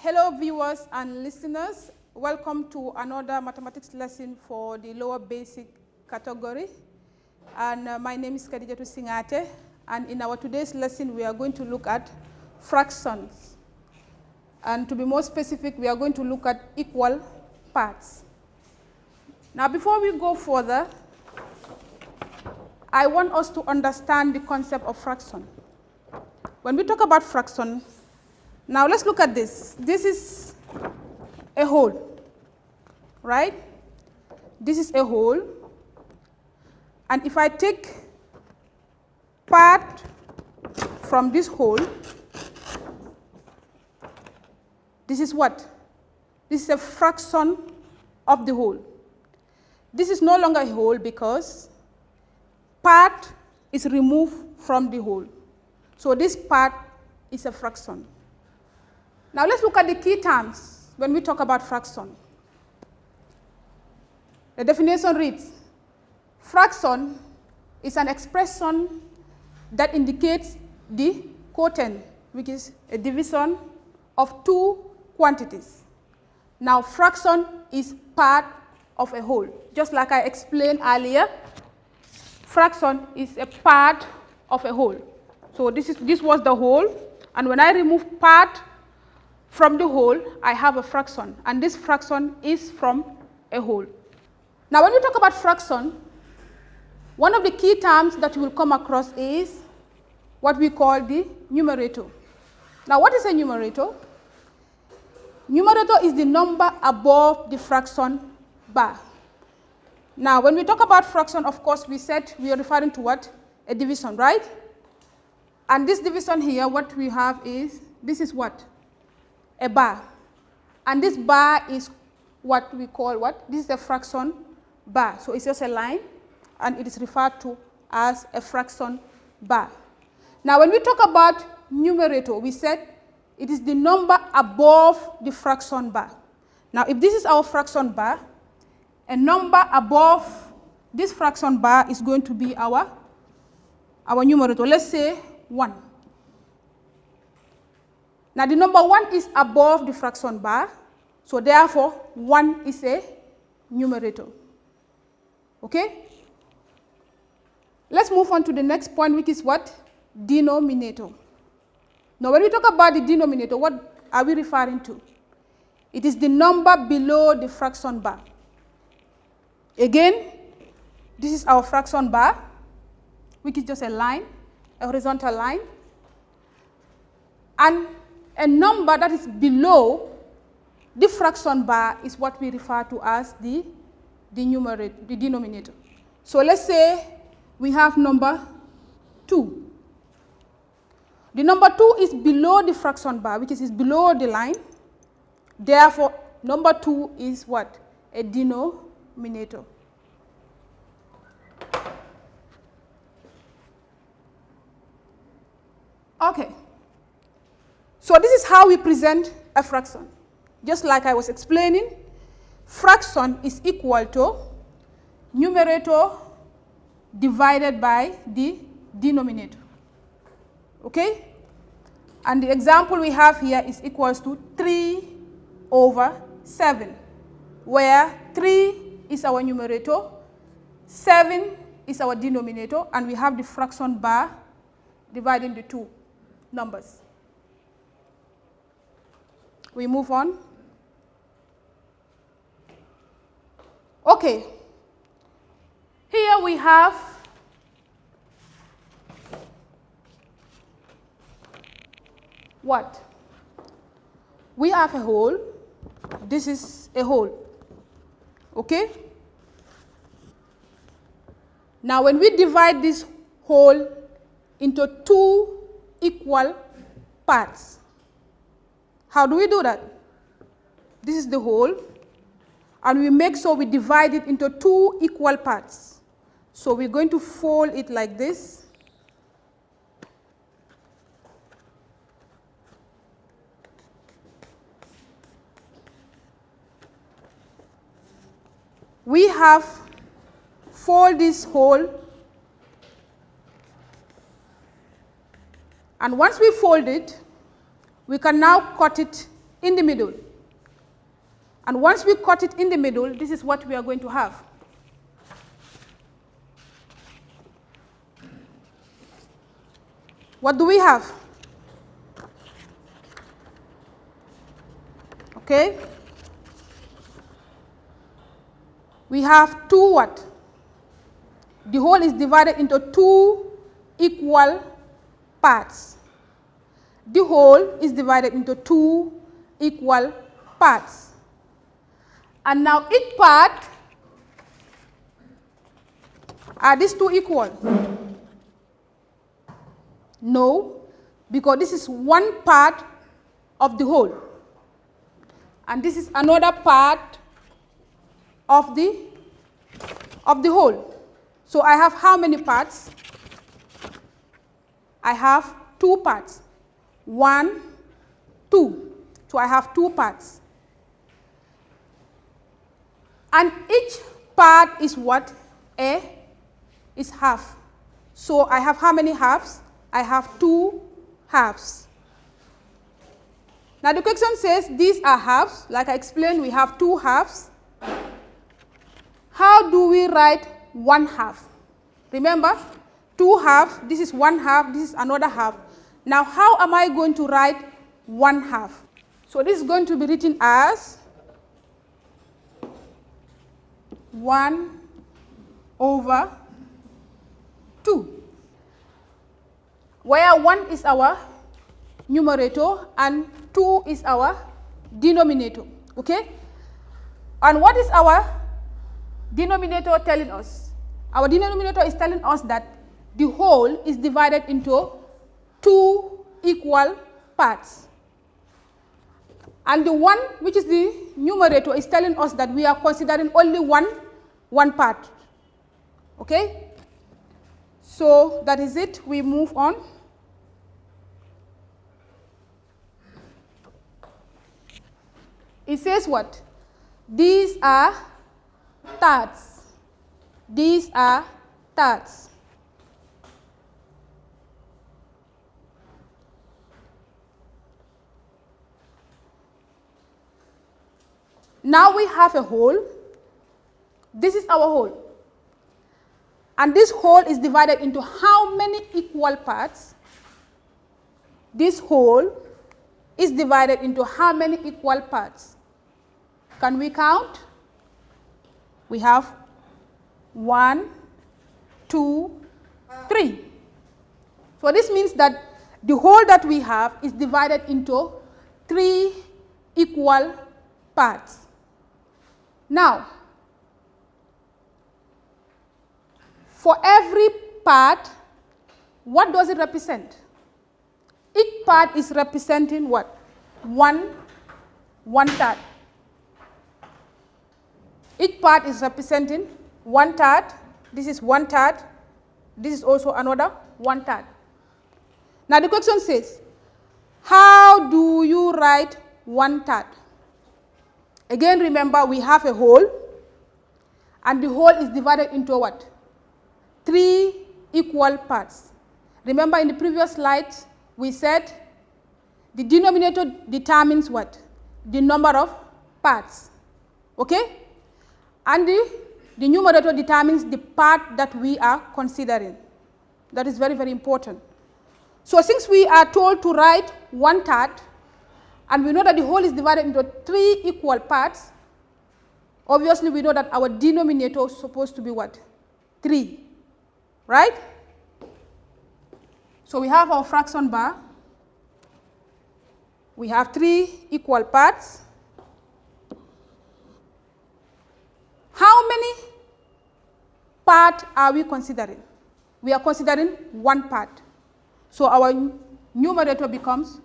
Hello viewers and listeners, welcome to another mathematics lesson for the lower basic category. And my name is Khadijatu Singate, and in our today's lesson we are going to look at fractions. And to be more specific, we are going to look at equal parts. Now before we go further, I want us to understand the concept of fraction. When we talk about fraction, now let's look at this. This is a whole, right? This is a whole. And if I take part from this whole, this is what? This is a fraction of the whole. This is no longer a whole because part is removed from the whole. So this part is a fraction. Now let's look at the key terms when we talk about fraction. The definition reads, fraction is an expression that indicates the quotient, which is a division of two quantities. Now fraction is part of a whole. Just like I explained earlier, fraction is a part of a whole. So this was the whole, and when I remove part from the whole, I have a fraction, and this fraction is from a whole. Now when we talk about fraction, one of the key terms that you will come across is what we call the numerator. Now what is a numerator? Numerator is the number above the fraction bar. Now when we talk about fraction, of course we said we are referring to what? A division, right? And this division here, what we have is, this is what? A bar. And this bar is what we call what? This is a fraction bar. So it's just a line, and it is referred to as a fraction bar. Now when we talk about numerator, we said it is the number above the fraction bar. Now if this is our fraction bar, a number above this fraction bar is going to be our numerator. Let's say 1. Now the number 1 is above the fraction bar, so therefore 1 is a numerator. Okay? Let's move on to the next point, which is what? Denominator. Now when we talk about the denominator, what are we referring to? It is the number below the fraction bar. Again, this is our fraction bar, which is just a line, a horizontal line. And a number that is below the fraction bar is what we refer to as the denominator. So let's say we have number 2. The number 2 is below the fraction bar, which is below the line. Therefore, number 2 is what? A denominator. Okay. So this is how we present a fraction. Just like I was explaining, fraction is equal to numerator divided by the denominator. Okay? And the example we have here is equals to 3 over 7, where 3 is our numerator, 7 is our denominator, and we have the fraction bar dividing the two numbers. We move on. Okay. Here we have what? We have a whole. This is a whole. Okay? Now when we divide this whole into two equal parts, how do we do that? This is the whole, and we make sure we divide it into two equal parts. So we're going to fold it like this. We have fold this whole, and once we fold it, we can now cut it in the middle. And once we cut it in the middle, this is what we are going to have. What do we have? Okay. We have 2 what? The whole is divided into 2 equal parts. The whole is divided into 2 equal parts. And now each part, are these 2 equal? No, because this is one part of the whole. And this is another part of the whole. So I have how many parts? I have 2 parts. 1, 2. So I have 2 parts. And each part is what? Is half. So I have how many halves? I have 2 halves. Now the question says these are halves. Like I explained, we have 2 halves. How do we write 1 half? Remember, 2 halves, this is 1 half, this is another half. Now how am I going to write 1 half? So this is going to be written as 1 over 2. Where 1 is our numerator and 2 is our denominator, okay? And what is our denominator telling us? Our denominator is telling us that the whole is divided into 2 equal parts. And the one which is the numerator is telling us that we are considering only one part, okay? So that is it. We move on. It says what? These are thirds. These are thirds. Now we have a whole. This is our whole. And this whole is divided into how many equal parts? This whole is divided into how many equal parts? Can we count? We have 1, 2, 3. So this means that the whole that we have is divided into 3 equal parts. Now, for every part, what does it represent? Each part is representing what? One third. Each part is representing 1/3. This is 1/3. This is also another 1/3. Now the question says, how do you write 1/3? Again, remember we have a whole, and the whole is divided into what? 3 equal parts. Remember in the previous slide, we said the denominator determines what? The number of parts, okay? And the numerator determines the part that we are considering. That is very, very important. So since we are told to write 1/3, and we know that the whole is divided into 3 equal parts, obviously we know that our denominator is supposed to be what? 3, right? So we have our fraction bar. We have 3 equal parts. How many parts are we considering? We are considering 1 part. So our numerator becomes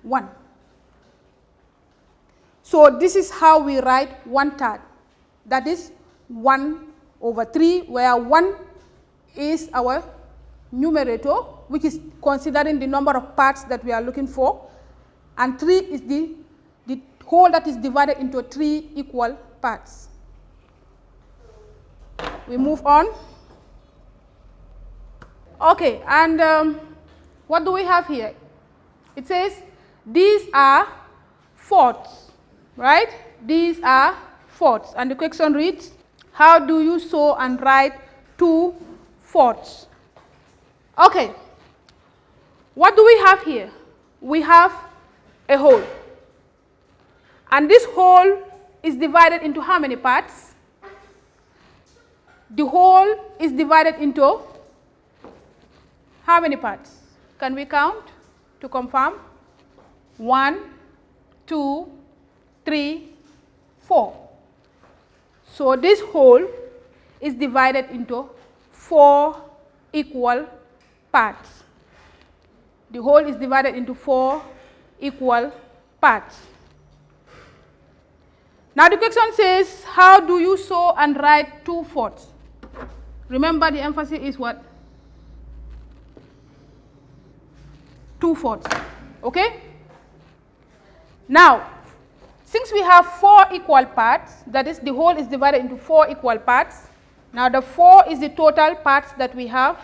1. So this is how we write 1/3. That is 1/3, where 1 is our numerator, which is considering the number of parts that we are looking for, and 3 is the whole that is divided into 3 equal parts. We move on. Okay, and what do we have here? It says These are fourths, right? These are fourths. And the question reads, how do you sew and write 2 fourths? Okay. What do we have here? We have a whole. And this whole is divided into how many parts? The whole is divided into how many parts? Can we count to confirm? 1, 2, 3, 4. So this whole is divided into 4 equal parts. The whole is divided into 4 equal parts. Now the question says, how do you sew and write 2 fourths? Remember, the emphasis is what? 2 fourths. Okay? Now, since we have 4 equal parts, that is, the whole is divided into 4 equal parts. Now the 4 is the total parts that we have,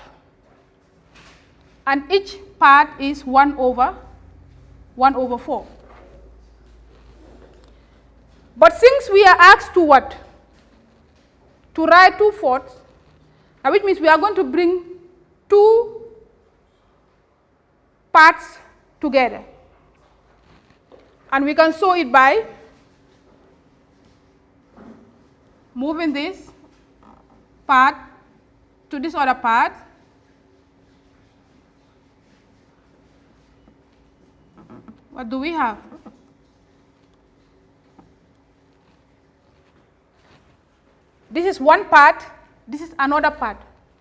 and each part is 1 over 4. But since we are asked to what? To write 2 fourths, which means we are going to bring 2 parts together. And we can sew it by moving this part to this other part. What do we have? This is one part, this is another part.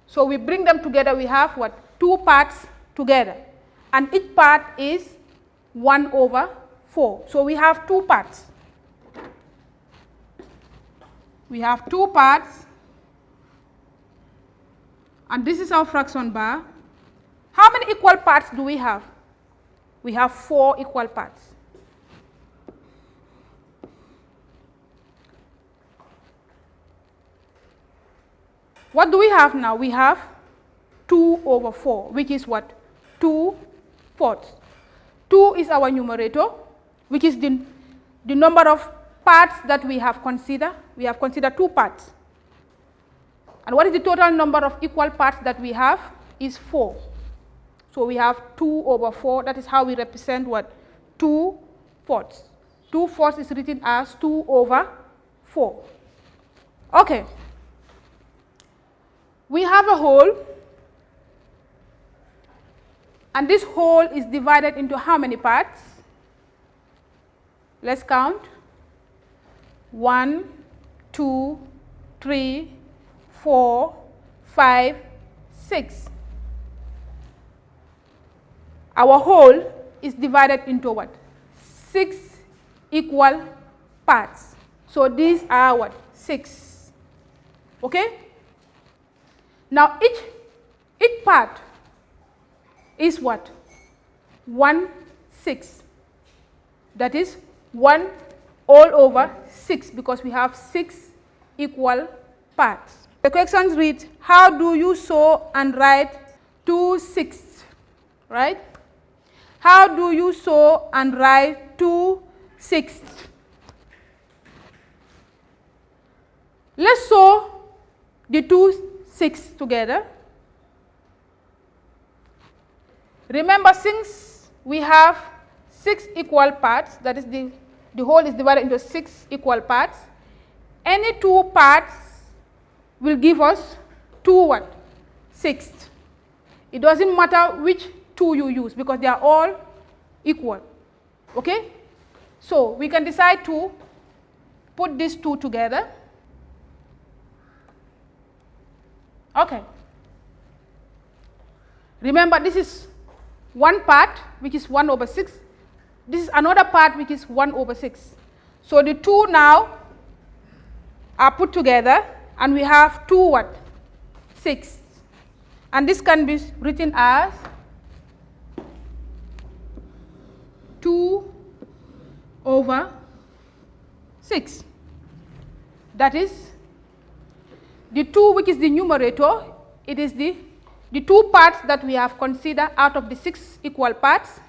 So we bring them together, we have what? 2 parts together. And each part is 1 over 4. So we have 2 parts. We have 2 parts. And this is our fraction bar. How many equal parts do we have? We have 4 equal parts. What do we have now? We have 2 over 4, which is what? 2 fourths. 2 is our numerator, which is the number of parts that we have considered. We have considered 2 parts. And what is the total number of equal parts that we have? Is 4. So we have 2 over 4. That is how we represent what? 2 fourths. 2 fourths is written as 2 over 4. Okay. We have a whole, and this whole is divided into how many parts? Let's count. 1, 2, 3, 4, 5, 6. Our whole is divided into what? 6 equal parts. So these are what? 6. Okay? Now each part is what? 1/6. That is 1 all over 6, because we have 6 equal parts. The question reads, how do you sew and write 2/6? Right? How do you sew and write 2/6? Let's sew the 2/6 together. Remember, since we have 6 equal parts, that is the whole is divided into 6 equal parts, any 2 parts will give us 2 what? 6. It doesn't matter which 2 you use, because they are all equal. Okay? So we can decide to put these 2 together. Okay. Remember, this is one part, which is 1 over 6. This is another part, which is 1 over 6. So the 2 now are put together, and we have 2 what? 6. And this can be written as 2 over 6. That is the 2, which is the numerator. It is the 2 parts that we have considered out of the 6 equal parts,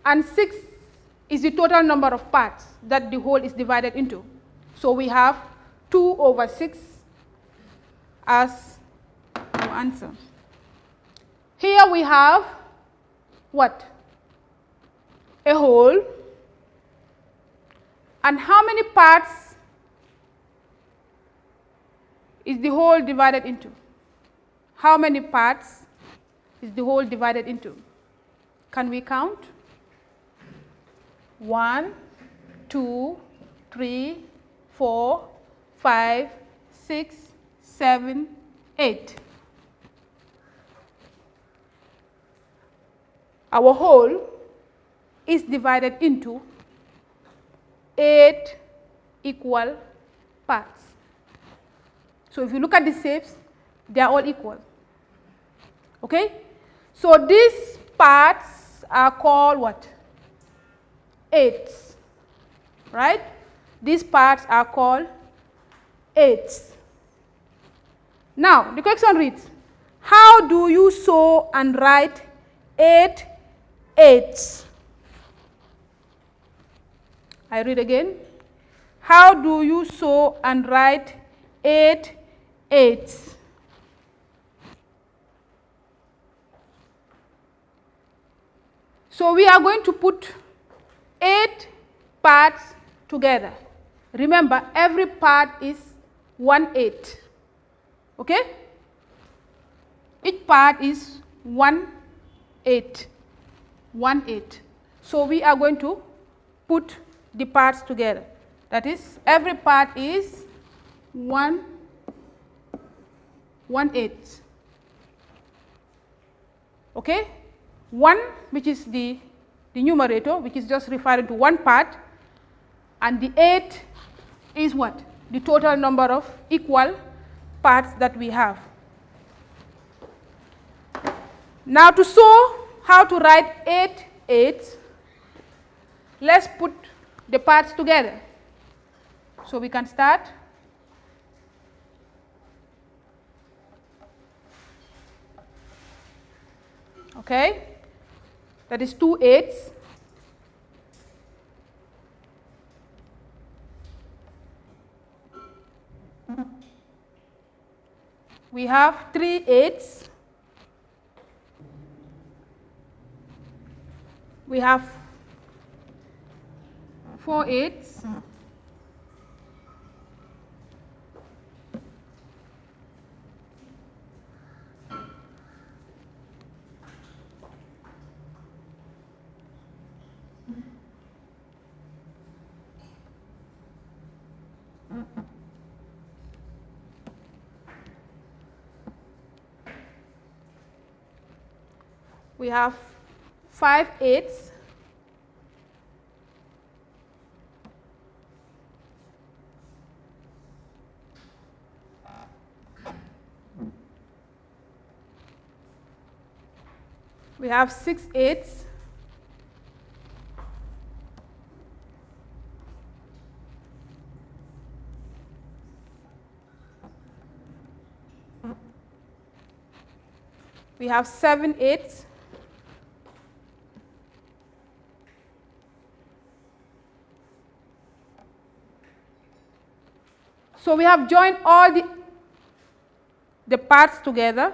and 6 is the total number of parts that the whole is divided into. So we have 2 over 6 as our answer. Here we have what? A whole. And how many parts is the whole divided into? How many parts is the whole divided into? Can we count? 1, 2, 3, 4, 5, 6, 7, 8. Our whole is divided into 8 equal parts. So if you look at the shapes, they are all equal. Okay? So these parts are called what? 8s. Right? These parts are called 8s. Now, the question reads, how do you sew and write 8 8s? I read again. How do you sew and write 8 8s? So we are going to put 8 parts together. Remember, every part is 1/8. Okay? Each part is 1/8. 1/8. So we are going to put the parts together. That is, every part is 1/8. Okay? 1, which is the numerator, which is just referring to one part, and the 8 is what? The total number of equal parts that we have. Now to show how to write 8 8s, let's put the parts together. So we can start. Okay? That is 2 8s. We have 3 8s. We have 4 8s. We have 5 8s. We have 6 8s. We have 7 8s. So we have joined all the parts together.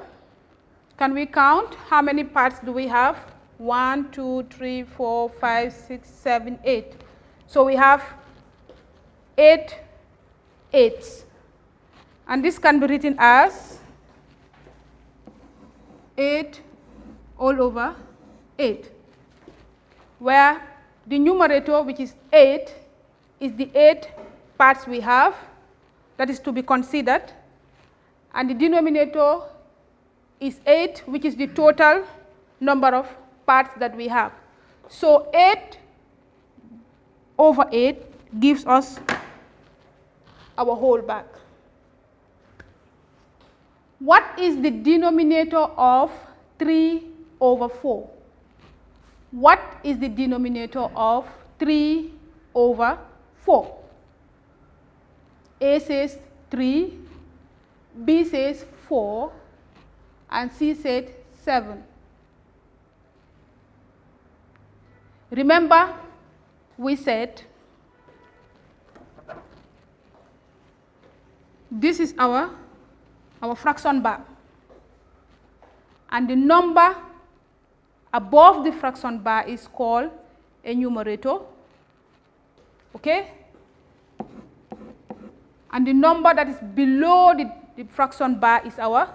Can we count? How many parts do we have? 1, 2, 3, 4, 5, 6, 7, 8. So we have 8 8s. And this can be written as 8 all over 8, where the numerator, which is 8, is the 8 parts we have, that is to be considered, and the denominator is 8, which is the total number of parts that we have. So 8 over 8 gives us our whole back. What is the denominator of 3 over 4? What is the denominator of 3 over 4? A says 3, B says 4, and C said 7. Remember, we said this is our fraction bar, and the number above the fraction bar is called a numerator, okay? And the number that is below the fraction bar is our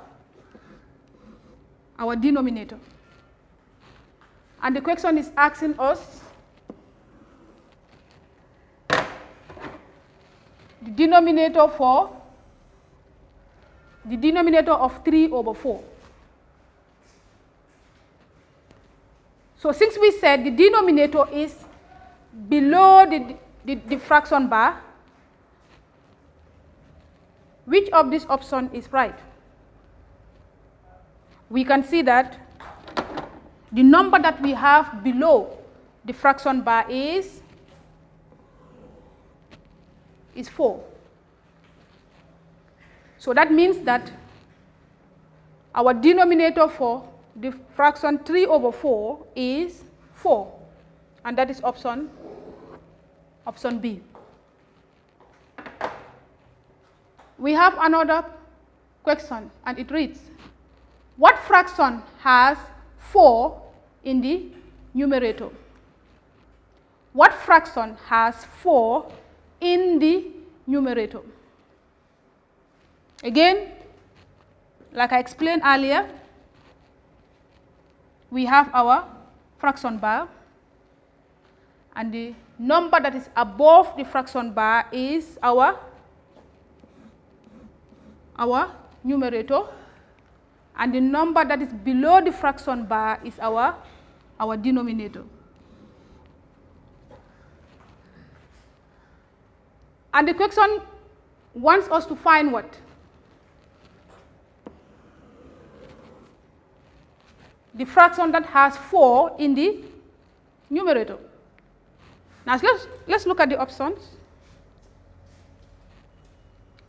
denominator. And the question is asking us the denominator of 3 over 4. So since we said the denominator is below the fraction bar, which of these options is right? We can see that the number that we have below the fraction bar is 4. So that means that our denominator for the fraction 3 over 4 is 4, and that is option B. We have another question, and it reads, what fraction has 4 in the numerator? What fraction has 4 in the numerator? Again, like I explained earlier, we have our fraction bar, and the number that is above the fraction bar is our numerator, and the number that is below the fraction bar is our denominator. And the question wants us to find what? The fraction that has 4 in the numerator. Now let's look at the options.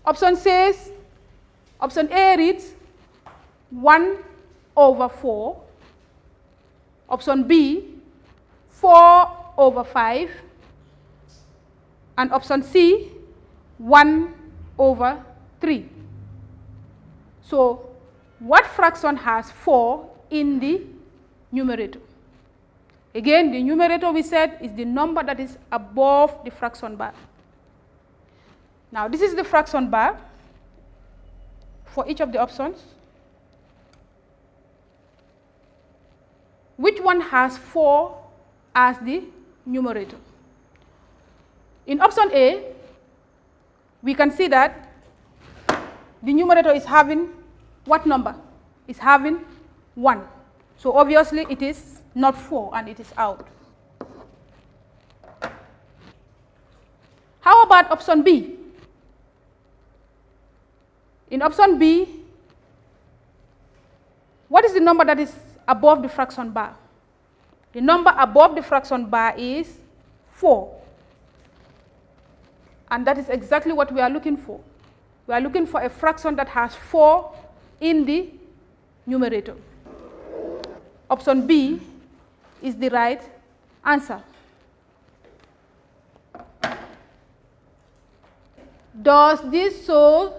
Option A reads 1 over 4. Option B, 4 over 5. And option C, 1 over 3. So what fraction has 4 in the numerator? Again, the numerator we said is the number that is above the fraction bar. Now this is the fraction bar for each of the options. Which one has 4 as the numerator? In option A, we can see that the numerator is having what number? It's having 1. So obviously it is not 4 and it is out. How about option B? In option B, what is the number that is above the fraction bar? The number above the fraction bar is 4. And that is exactly what we are looking for. We are looking for a fraction that has 4 in the numerator. Option B is the right answer. Does this show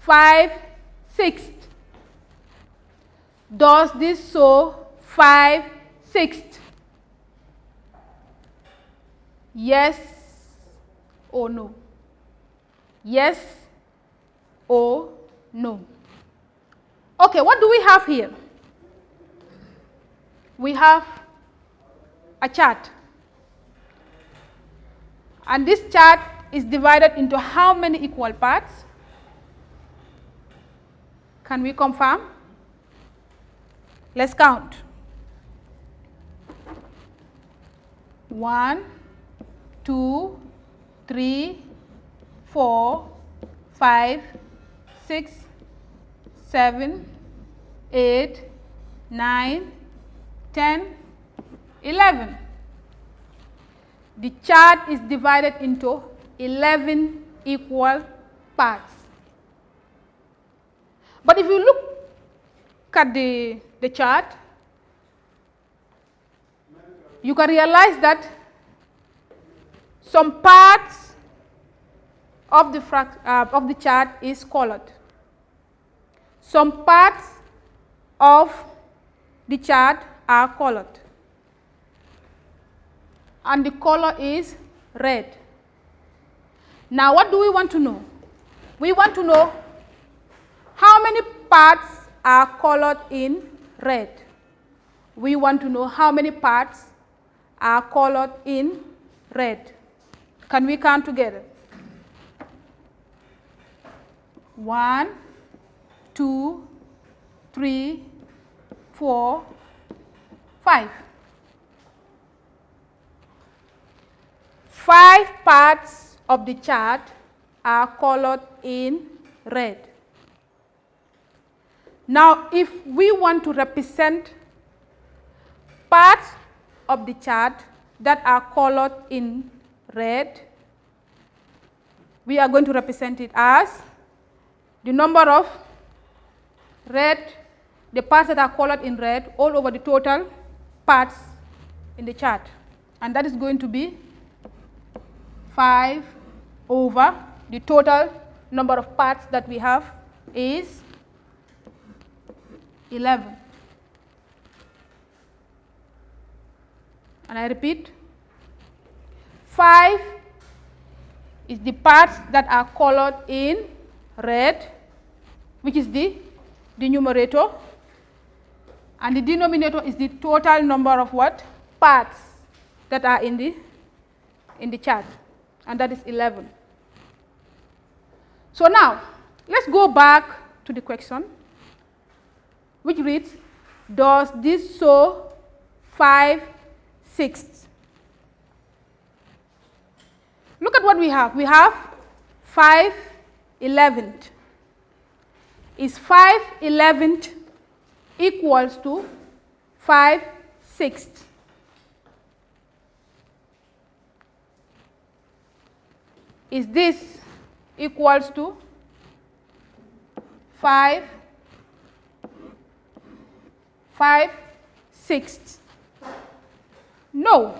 5/6? Does this show 5/6? Yes or no? Yes or no? Okay, what do we have here? We have a chart. And this chart is divided into how many equal parts? Can we confirm? Let's count. 1, 2, 3, 4, 5, 6, 7, 8, 9, 10, 11. The chart is divided into 11 equal parts. But if you look at the chart, you can realize that some parts of the chart is colored. Some parts of the chart are colored. And the color is red. Now what do we want to know? We want to know how many parts are colored in red. We want to know how many parts are colored in red. Can we count together? 1, 2, 3, 4, 5. 5 parts of the chart are colored in red. Now, if we want to represent parts of the chart that are colored in red, we are going to represent it as the number of red, the parts that are colored in red all over the total parts in the chart. And that is going to be 5 over the total number of parts that we have is 11. And I repeat, 5 is the parts that are colored in red, which is the numerator, and the denominator is the total number of what? Parts that are in the chart, and that is 11. So now, let's go back to the question, which reads, does this show 5/6? Look at what we have. We have 5/11. Is 5/11 equals to 5/6? Is this equals to 5/6? No.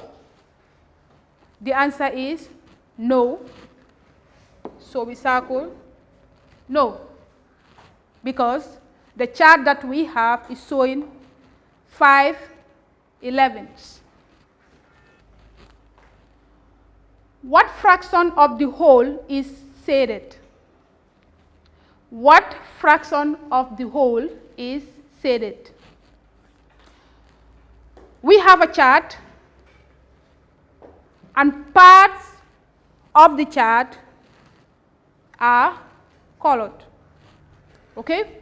The answer is no. So we circle no, because the chart that we have is showing 5/11. What fraction of the whole is shaded? What fraction of the whole is shaded? We have a chart, and parts of the chart are colored. Okay?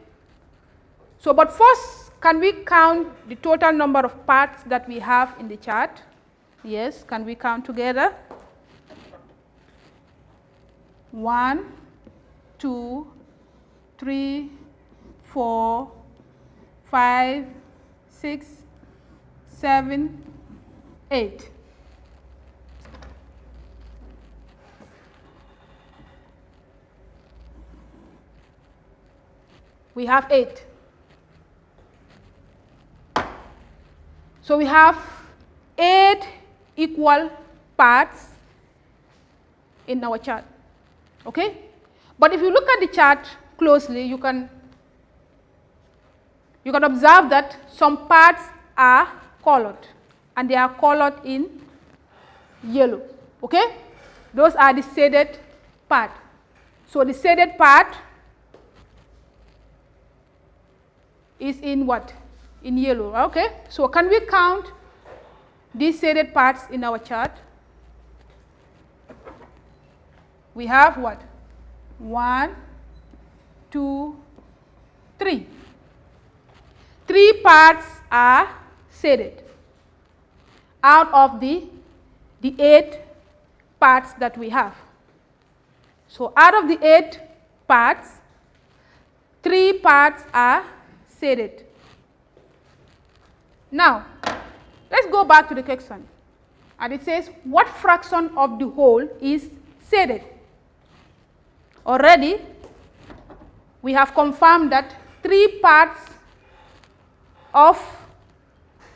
So, but first, can we count the total number of parts that we have in the chart? Yes, can we count together? 1, 2, 3, 4, 5, 6, 7, 8. We have 8. So we have 8 equal parts in our chart. Okay? But if you look at the chart closely, you can observe that some parts are colored, and they are colored in yellow. Okay? Those are the shaded part. So the shaded part is in what? In yellow. Okay? So can we count these shaded parts in our chart? We have what? 1, 2, 3. 3 parts are shaded out of the 8 parts that we have. So out of the 8 parts, 3 parts are shaded. Now, let's go back to the question. And it says, what fraction of the whole is shaded? Already, we have confirmed that 3 parts of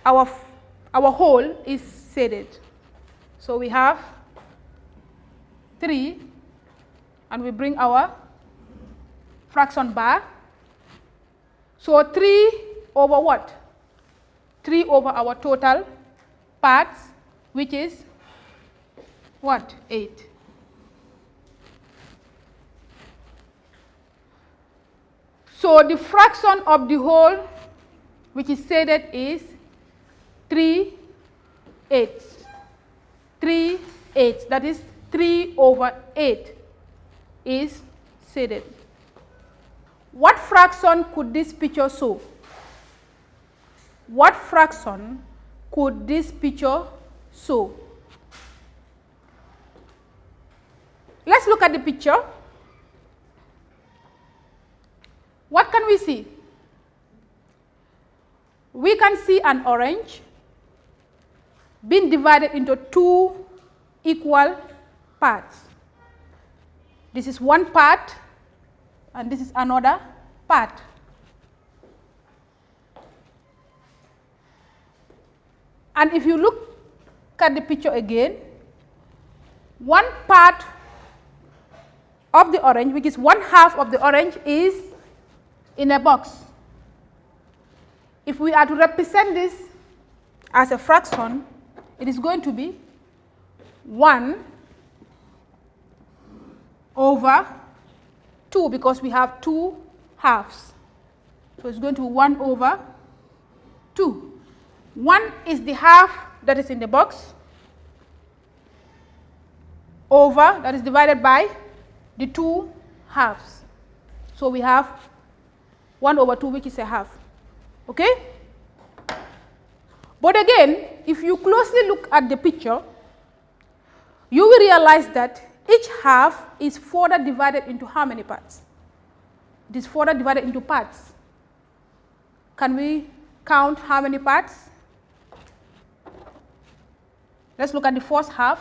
our whole is shaded. So we have 3, and we bring our fraction bar. So 3 over what? 3 over our total parts, which is what? 8. So the fraction of the whole which is shaded is 3/8. 3/8, that is 3 over 8 is shaded. What fraction could this picture show? What fraction could this picture show? Let's look at the picture. What can we see? We can see an orange being divided into 2 equal parts. This is one part and this is another part. And if you look at the picture again, one part of the orange, which is 1/2 of the orange, is in a box. If we are to represent this as a fraction, it is going to be 1 over 2, because we have 2 halves. So it's going to be 1 over 2. 1 is the half that is in the box, over, that is divided by the 2 halves. So we have 1 over 2, which is a half. Okay? But again, if you closely look at the picture, you will realize that each half is further divided into how many parts? It is further divided into parts. Can we count how many parts? Let's look at the first half.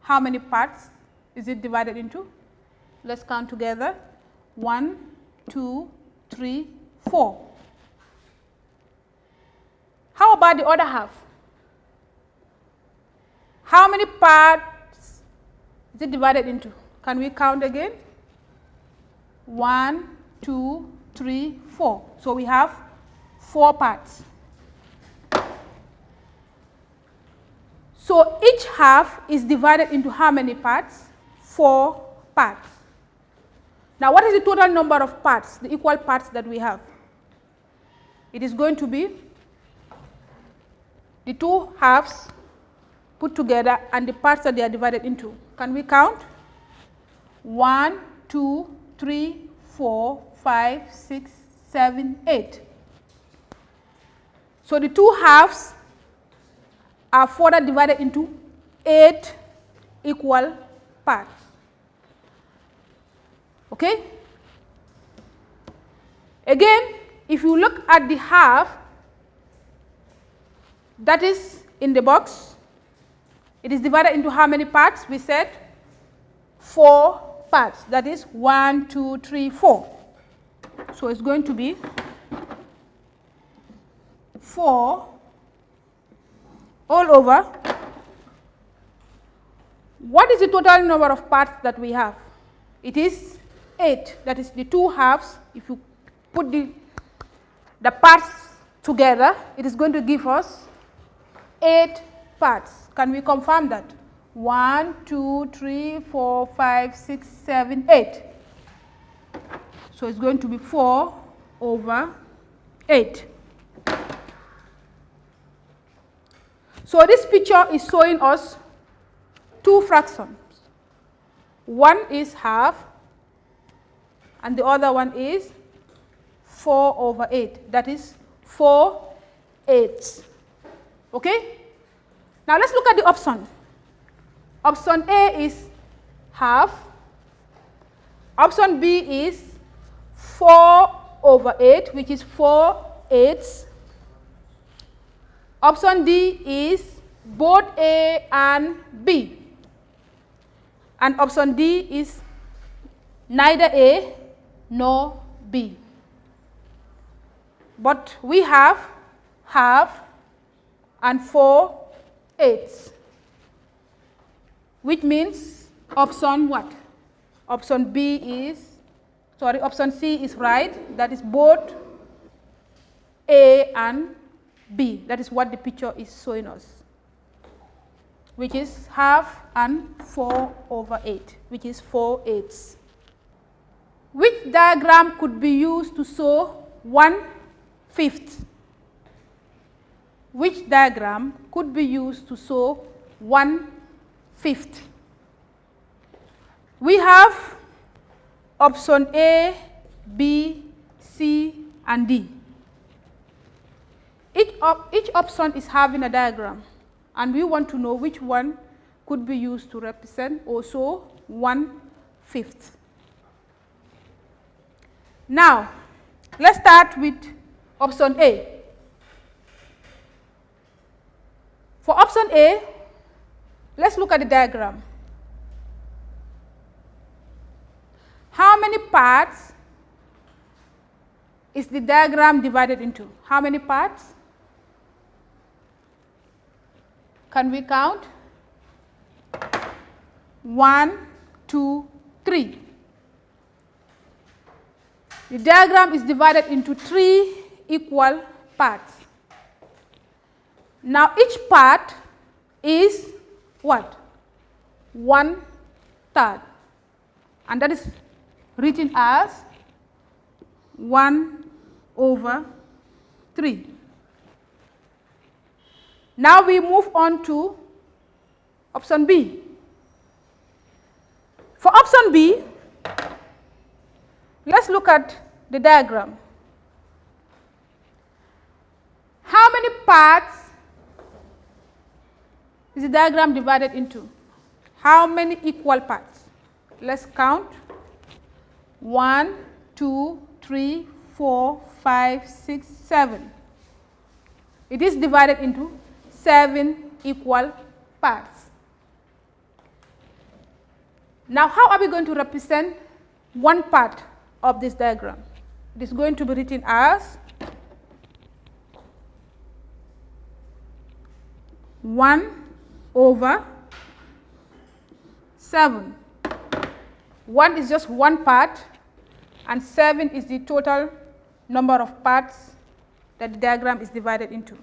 How many parts is it divided into? Let's count together. 1, 2, 3, 4. How about the other half? How many parts is it divided into? Can we count again? 1, 2, 3, 4. So we have 4 parts. So each half is divided into how many parts? 4 parts. Now what is the total number of parts, the equal parts that we have? It is going to be the 2 halves put together and the parts that they are divided into. Can we count? 1, 2, 3, 4, 5, 6, 7, 8. So the 2 halves are further divided into 8 equal parts. Okay? Again, if you look at the half that is in the box, it is divided into how many parts? We said 4 parts. That is 1, 2, 3, 4. So it's going to be 4 all over. What is the total number of parts that we have? It is 8. That is the 2 halves. If you put the parts together, it is going to give us 8 parts. Can we confirm that? 1, 2, 3, 4, 5, 6, 7, 8. So it's going to be 4 over 8. So this picture is showing us 2 fractions. One is half and the other one is 4 over 8. That is 4/8. Okay? Now let's look at the option. Option A is half. Option B is 4 over 8, which is 4/8. Option D is both A and B. And option D is neither A nor B. But we have half and 4/8, which means option what? Option C is right. That is both A and B. That is what the picture is showing us, which is half and 4/8, which is 4/8. Which diagram could be used to show 1/5? Which diagram could be used to show 1/5? We have option A, B, C, and D. Each option is having a diagram, and we want to know which one could be used to represent or show 1/5. Now, let's start with option A. For option A, let's look at the diagram. How many parts is the diagram divided into? How many parts? Can we count? 1, 2, 3. The diagram is divided into 3 equal parts. Now, each part is what? 1/3. And that is written as 1/3. Now, we move on to option B. For option B, let's look at the diagram. How many parts is the diagram divided into? How many equal parts? Let's count. 1, 2, 3, 4, 5, 6, 7. It is divided into 7 equal parts. Now, how are we going to represent one part of this diagram? It is going to be written as 1/7. 1 is just one part, and 7 is the total number of parts that the diagram is divided into.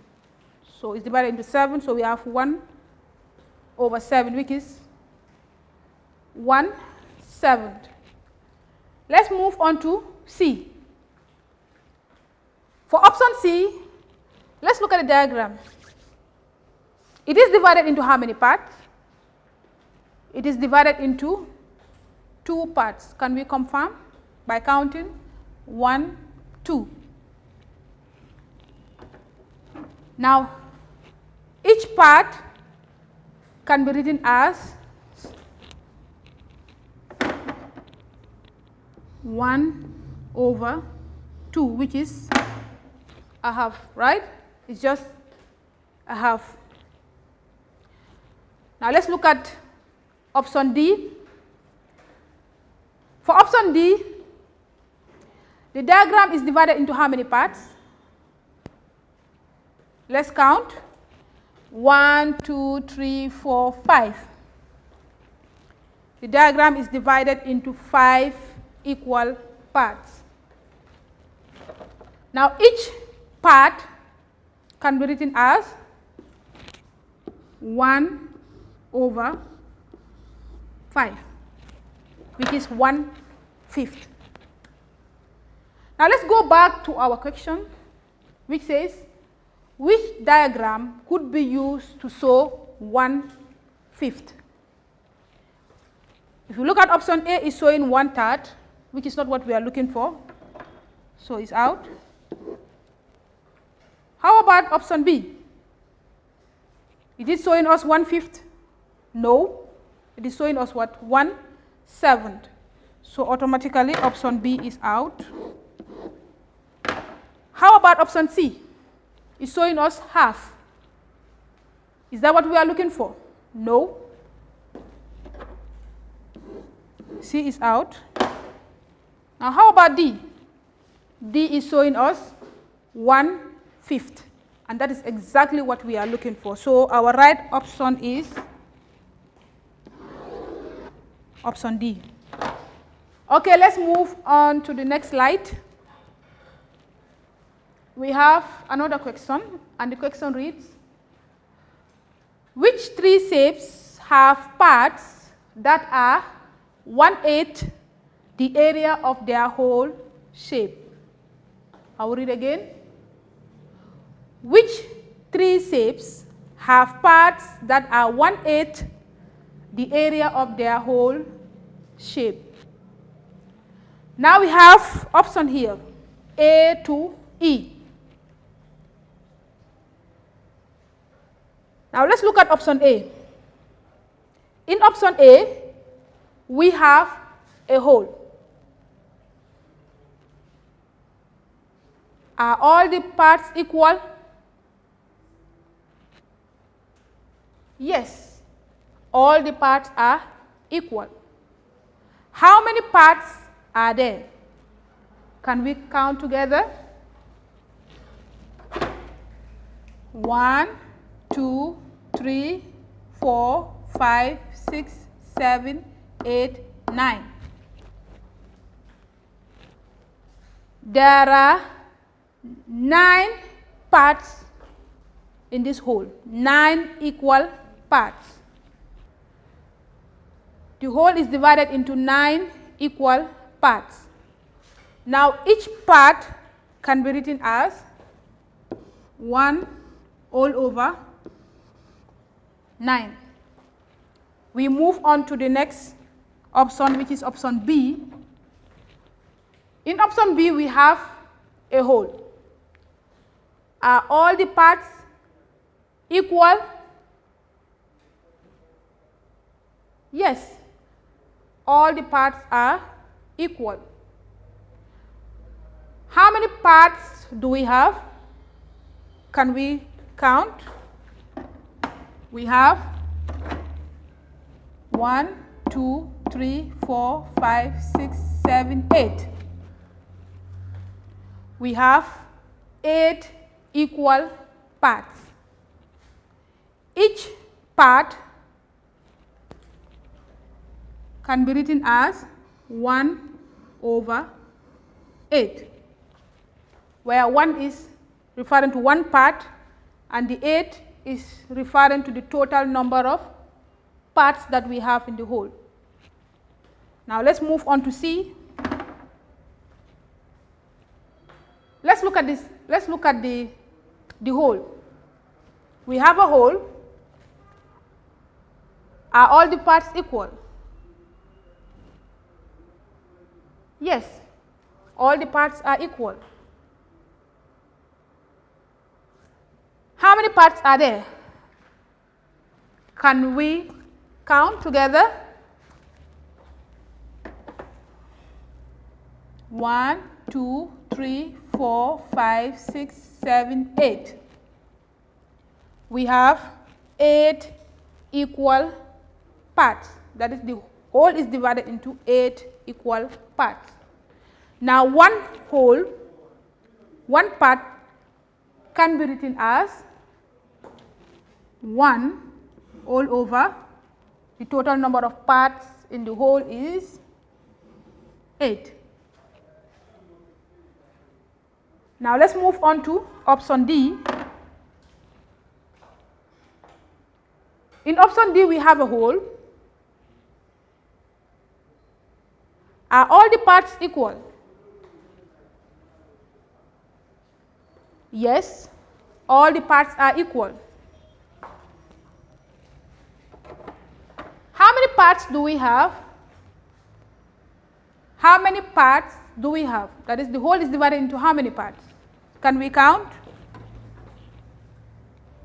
So it's divided into 7, so we have 1/7, which is 1/7. Let's move on to C. For option C, let's look at the diagram. It is divided into how many parts? It is divided into 2 parts. Can we confirm by counting? 1, 2. Now, each part can be written as 1/2, which is a half, right? It's just a half. Now, let's look at option D. For option D, the diagram is divided into how many parts? Let's count. 1, 2, 3, 4, 5. The diagram is divided into 5 equal parts. Now, each part can be written as 1/5, which is 1/5. Now, let's go back to our question, which says, which diagram could be used to show 1/5? If you look at option A, is showing 1/3, which is not what we are looking for, so it's out. How about option B? It is showing us 1/5. No, it is showing us what? 1/7. So automatically option B is out. How about option C? It's showing us half. Is that what we are looking for? No. C is out. Now how about D? D is showing us 1/5. And that is exactly what we are looking for. So our right option is Option D. Okay, let's move on to the next slide. We have another question, and the question reads, which three shapes have parts that are 1/8 the area of their whole shape? I will read again. Which three shapes have parts that are 1/8 the area of their whole shape? Now we have option here, A to E. Now let's look at option A. In option A, we have a hole. Are all the parts equal? Yes, all the parts are equal. How many parts are there? Can we count together? 1, 2, 3, 4, 5, 6, 7, 8, 9. There are 9 parts in this whole, 9 equal parts. The whole is divided into 9 equal parts. Now each part can be written as 1 all over 9. We move on to the next option, which is option B. In option B, we have a whole. Are all the parts equal? Yes, all the parts are equal. How many parts do we have? Can we count? We have 1, 2, 3, 4, 5, 6, 7, 8. We have 8 equal parts. Each part can be written as 1 over 8, where 1 is referring to one part and the 8 is referring to the total number of parts that we have in the whole. Now let's move on to C. Let's look at this. Let's look at the whole. We have a whole. Are all the parts equal? Yes, all the parts are equal. How many parts are there? Can we count together? 1, 2, 3, 4, 5, 6, 7, 8. We have 8 equal parts. That is, the whole is divided into 8 equal parts. Now one whole, one part can be written as 1 all over the total number of parts in the whole is 8. Now let's move on to option D. In option D, we have a whole. Are all the parts equal? Yes, all the parts are equal. How many parts do we have? How many parts do we have? That is, the whole is divided into how many parts? Can we count?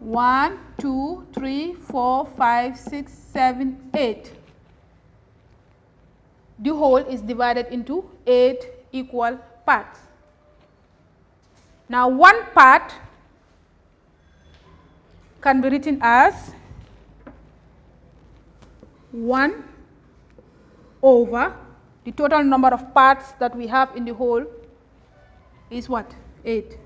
1, 2, 3, 4, 5, 6, 7, 8. The whole is divided into 8 equal parts. Now one part can be written as 1 over the total number of parts that we have in the whole is what? 8.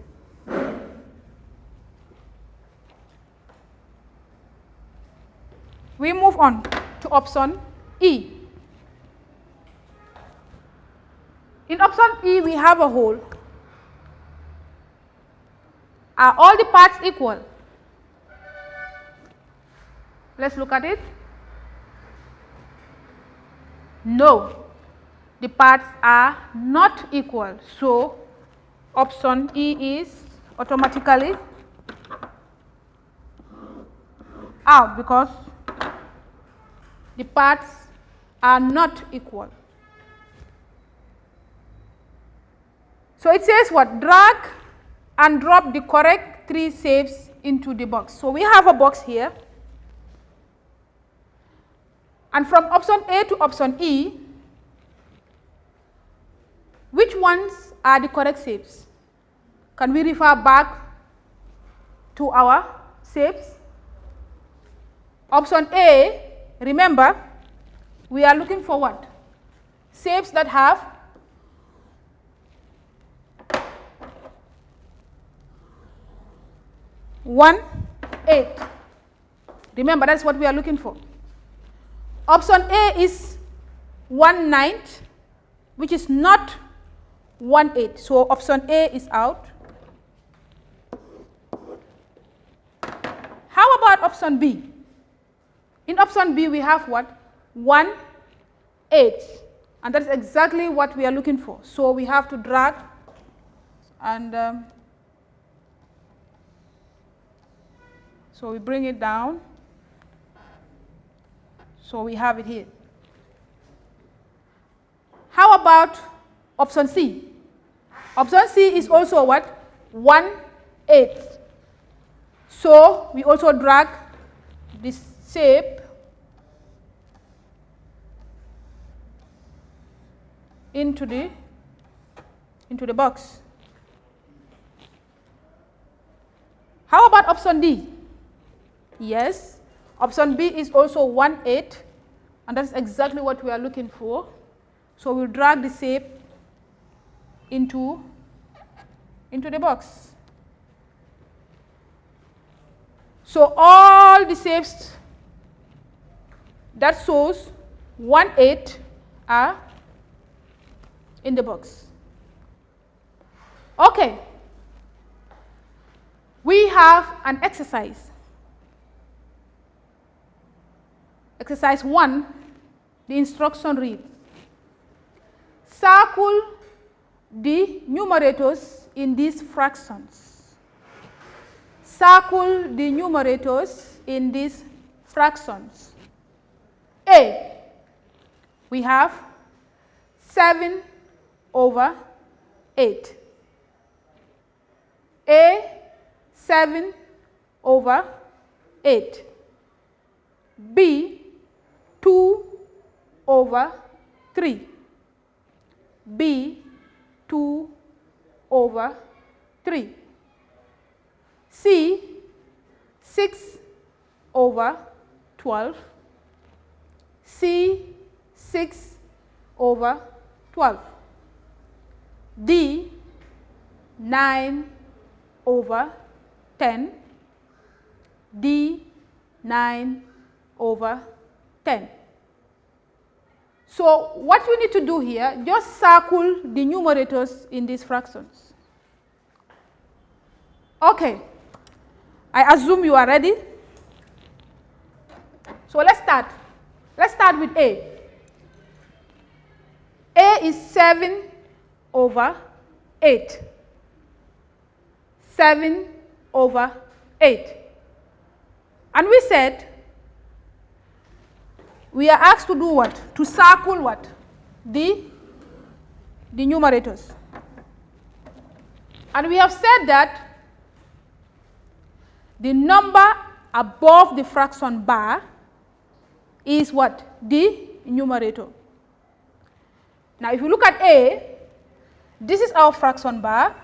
We move on to option E. In option E, we have a whole. Are all the parts equal? Let's look at it. No, the parts are not equal. So, option E is automatically out because the parts are not equal. So, it says what? Drag and drop the correct 3 shapes into the box. So, we have a box here. And from option A to option E, which ones are the correct shapes? Can we refer back to our shapes? Option A, remember, we are looking for what? Shapes that have one, 8. Remember, that's what we are looking for. Option A is 1/9, which is not 1/8. So, option A is out. How about option B? In option B, we have what? 1/8. And that's exactly what we are looking for. So, we have to drag and so we bring it down. So, we have it here. How about option C? Option C is also what? 1/8. So, we also drag this shape into the box. How about option D? Yes. Option B is also 1/8, and that's exactly what we are looking for. So, we'll drag the shape into the box. So, all the shapes that shows 1/8 are in the box. Okay. We have an exercise. Exercise 1, the instruction reads, circle the numerators in these fractions. Circle the numerators in these fractions. A, we have 7/8. A, 7/8. B, 2/3. B, 2/3. C, 6/12. C, 6/12. D, 9/10. D, 9/10. So, what you need to do here, just circle the numerators in these fractions. Okay. I assume you are ready. So, let's start. Let's start with A. A is 7/8. 7/8. And we said, we are asked to do what? To circle what? The numerators. And we have said that the number above the fraction bar is what? The numerator. Now, if you look at A, this is our fraction bar.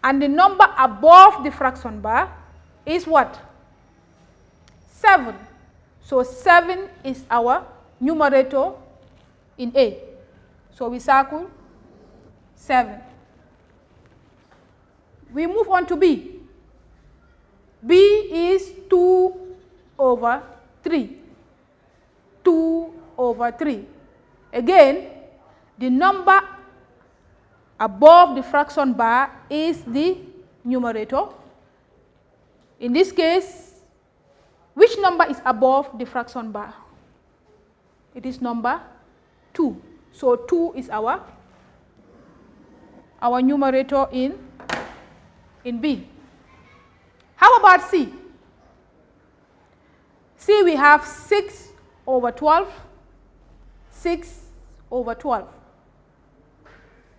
And the number above the fraction bar is what? 7. So, 7 is our numerator in A. So, we circle 7. We move on to B. B is 2/3. over 3. Again, the number above the fraction bar is the numerator. In this case, which number is above the fraction bar? It is number 2. So 2 is our numerator in B. How about C? C, we have 6 over 12, 6 over 12.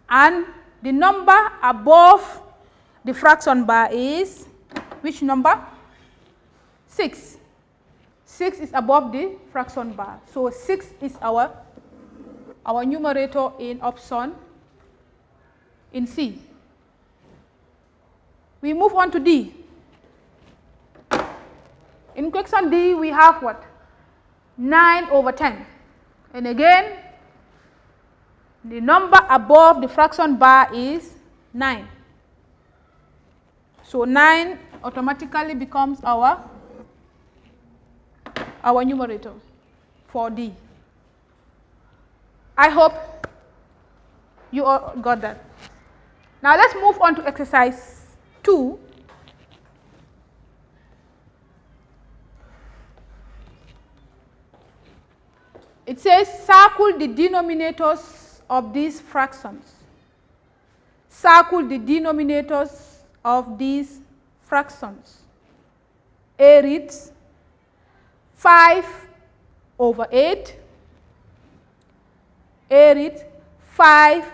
And the number above the fraction bar is which number? 6. 6 is above the fraction bar. So 6 is our numerator in option in C. We move on to D. In question D, we have what? 9 over 10. And again, the number above the fraction bar is 9. So 9 automatically becomes our numerator for D. I hope you all got that. Now let's move on to exercise 2. It says circle the denominators of these fractions. Circle the denominators of these fractions. A reads 5 over 8. A reads 5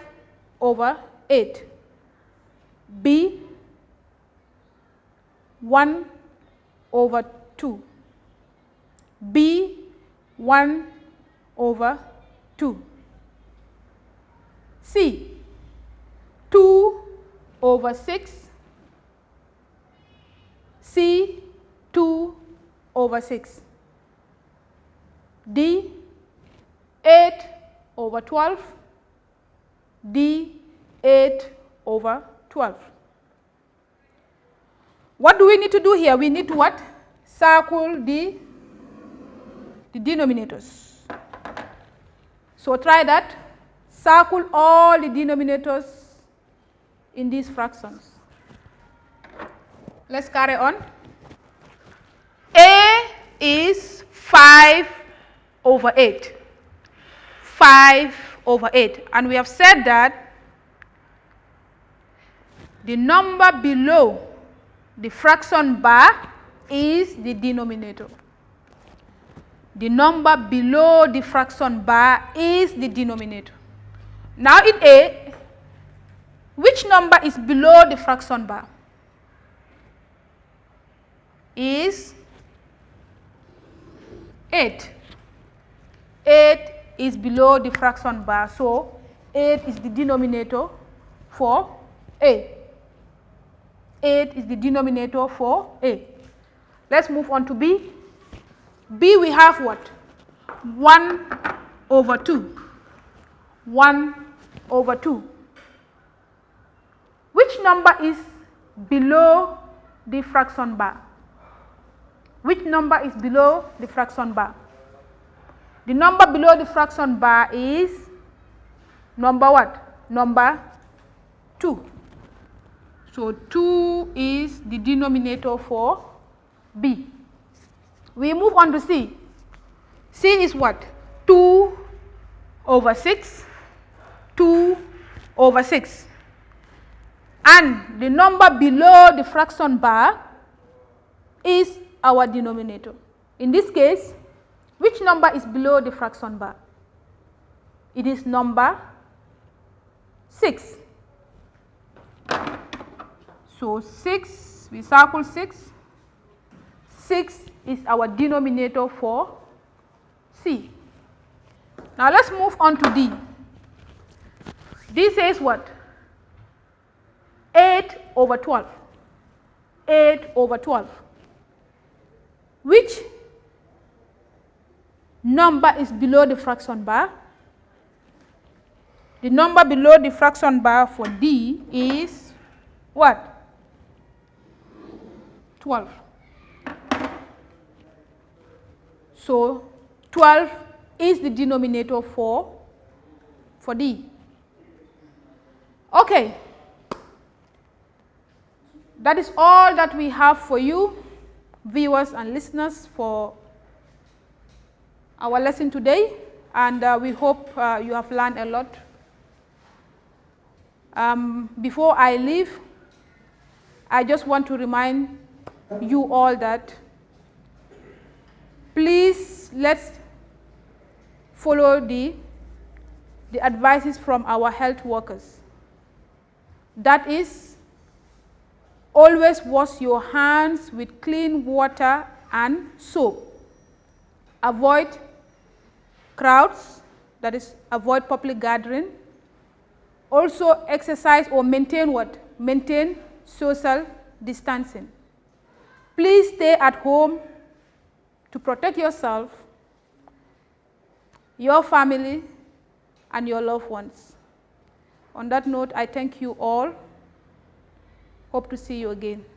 over 8. B 1 over 2. B 1 over 2. C 2 over 6. C 2 over 6. D 8 over 12. D 8 over 12. What do we need to do here? We need to what? Circle the denominators. So try that. Circle all the denominators in these fractions. Let's carry on. A is 5 over 8. 5 over 8. And we have said that the number below the fraction bar is the denominator. The number below the fraction bar is the denominator. Now in A, which number is below the fraction bar? Is 8. 8 is below the fraction bar, so 8 is the denominator for A. 8 is the denominator for A. Let's move on to B. B, we have what? 1 over 2. 1 over 2. Which number is below the fraction bar? Which number is below the fraction bar? The number below the fraction bar is number what? Number 2. So 2 is the denominator for B. We move on to C. C is what? 2 over 6. 2 over 6. And the number below the fraction bar is our denominator. In this case, which number is below the fraction bar? It is number 6. So 6, we circle 6. 6 is our denominator for C. Now let's move on to D. D says what? 8 over 12. 8 over 12. Which number is below the fraction bar? The number below the fraction bar for D is what? 12. So 12 is the denominator for D. Okay. That is all that we have for you, viewers and listeners, for our lesson today, and we hope you have learned a lot. Before I leave, I just want to remind you all that please let's follow the advices from our health workers. That is, always wash your hands with clean water and soap. Avoid crowds, that is, avoid public gathering. Also exercise or maintain what? Maintain social distancing. Please stay at home to protect yourself, your family, and your loved ones. On that note, I thank you all. Hope to see you again.